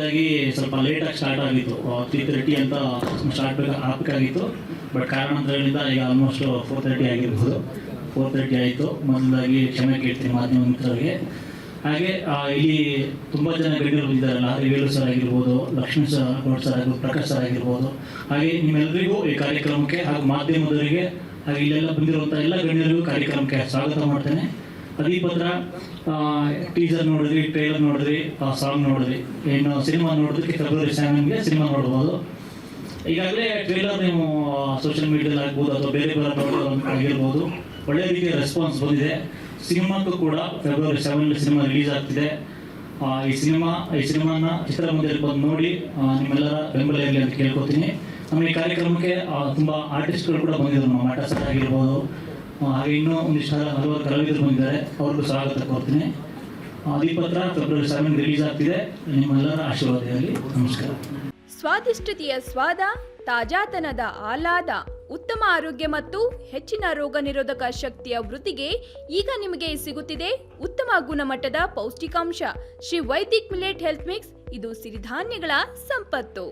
ಮೊದಲನೇದಾಗಿ ಸ್ವಲ್ಪ ಲೇಟಾಗಿ ಸ್ಟಾರ್ಟ್ ಆಗಿತ್ತು, 3:30 ಅಂತ ಸ್ಟಾರ್ಟ್ ಆಗಬೇಕಾಗಿತ್ತು. ಬಟ್ ಕಾರಣಾಂತರಗಳಿಂದ ಈಗ ಆಲ್ಮೋಸ್ಟ್ 4:30 ಆಗಿರ್ಬೋದು. 4:30 ಆಯಿತು. ಮೊದಲಾಗಿ ಕ್ಷಮೆ ಕೇಳ್ತೀನಿ ಮಾಧ್ಯಮ ಮಿತ್ರರಿಗೆ. ಹಾಗೆ ಇಲ್ಲಿ ತುಂಬ ಜನ ಗಣ್ಯರು ಬಂದಿದ್ದಾರಲ್ಲ, ವೇಲು ಸರ್ ಆಗಿರ್ಬೋದು, ಲಕ್ಷ್ಮೀ ಗೌಡ್ ಸರ್ ಆಗಿರ್ಬೋದು, ಪ್ರಕಾಶ್ ಸರ್ ಆಗಿರ್ಬೋದು. ಹಾಗೆ ನಿಮ್ಮೆಲ್ಲರಿಗೂ ಈ ಕಾರ್ಯಕ್ರಮಕ್ಕೆ ಹಾಗೂ ಮಾಧ್ಯಮದವರಿಗೆ ಹಾಗೆ ಇಲ್ಲೆಲ್ಲ ಬಂದಿರುವಂಥ ಎಲ್ಲ ಗಣ್ಯರಿಗೂ ಕಾರ್ಯಕ್ರಮಕ್ಕೆ ಸ್ವಾಗತ ಮಾಡ್ತೇನೆ. ಅದಿಪತ್ರ ಟೀಸರ್ ನೋಡಿದ್ರಿ, ಟ್ರೈಲರ್ ನೋಡಿದ್ರಿ, ಸಾಂಗ್ ನೋಡಿದ್ರಿ, ಇನ್ನು ಸಿನಿಮಾ ನೋಡೋದಕ್ಕೆ ಫೆಬ್ರವರಿ 7ಗೆ ಸಿನಿಮಾ ನೋಡ್ಬೋದು. ಈಗಾಗಲೇ ಟ್ರೈಲರ್ ನೀವು ಸೋಷಿಯಲ್ ಮೀಡಿಯಾದಲ್ಲಿ ಆಗ್ಬೋದು ಅಥವಾ ಬೇರೆ ಆಗಿರ್ಬೋದು, ಒಳ್ಳೆಯ ರೀತಿಯ ರೆಸ್ಪಾನ್ಸ್ ಬಂದಿದೆ. ಸಿನಿಮಾಕ್ಕೂ ಕೂಡ ಫೆಬ್ರವರಿ 7 ಸಿನಿಮಾ ರಿಲೀಸ್ ಆಗ್ತಿದೆ. ಈ ಸಿನಿಮಾನ ಚಿತ್ರಮಂದಿರಕ್ಕೆ ಬಂದು ನೋಡಿ ನಿಮ್ಮೆಲ್ಲರ ಬೆಂಬಲ ಇರಲಿ ಅಂತ ಕೇಳ್ಕೊತೀನಿ. ನಮ್ಮ ಈ ಕಾರ್ಯಕ್ರಮಕ್ಕೆ ತುಂಬ ಆರ್ಟಿಸ್ಟ್ಗಳು ಕೂಡ ಬಂದಿದ್ರು, ನಮ್ಮ ಆಟ ಸರ್ ಆಗಿರ್ಬೋದು, ಹಾಗೆ ಇನ್ನೂ ಒಂದಿಷ್ಟು ಹಲವಾರು ಕಲಾವಿದರು ಬಂದಿದ್ದಾರೆ, ಅವ್ರಿಗೂ ಸ್ವಾಗತ ಕೋರ್ತೀನಿ. ಅದಿಪತ್ರ ಫೆಬ್ರವರಿ 7 ರಿಲೀಸ್ ಆಗ್ತಿದೆ. ನಿಮ್ಮೆಲ್ಲರ ಆಶೀರ್ವಾದ ಇರಲಿ. ನಮಸ್ಕಾರ. ಸ್ವಾದಿಷ್ಟತೆಯ ಸ್ವಾದ, ತಾಜಾತನದ ಆಹ್ಲಾದ, ಉತ್ತಮ ಆರೋಗ್ಯ ಮತ್ತು ಹೆಚ್ಚಿನ ರೋಗ ನಿರೋಧಕ ಶಕ್ತಿಯ ವೃದ್ಧಿಗೆ ಈಗ ನಿಮಗೆ ಸಿಗುತ್ತಿದೆ ಉತ್ತಮ ಗುಣಮಟ್ಟದ ಪೌಷ್ಟಿಕಾಂಶ. Shri Vaidik millet health mix. ಇದು ಸಿರಿಧಾನ್ಯಗಳ ಸಂಪತ್ತು.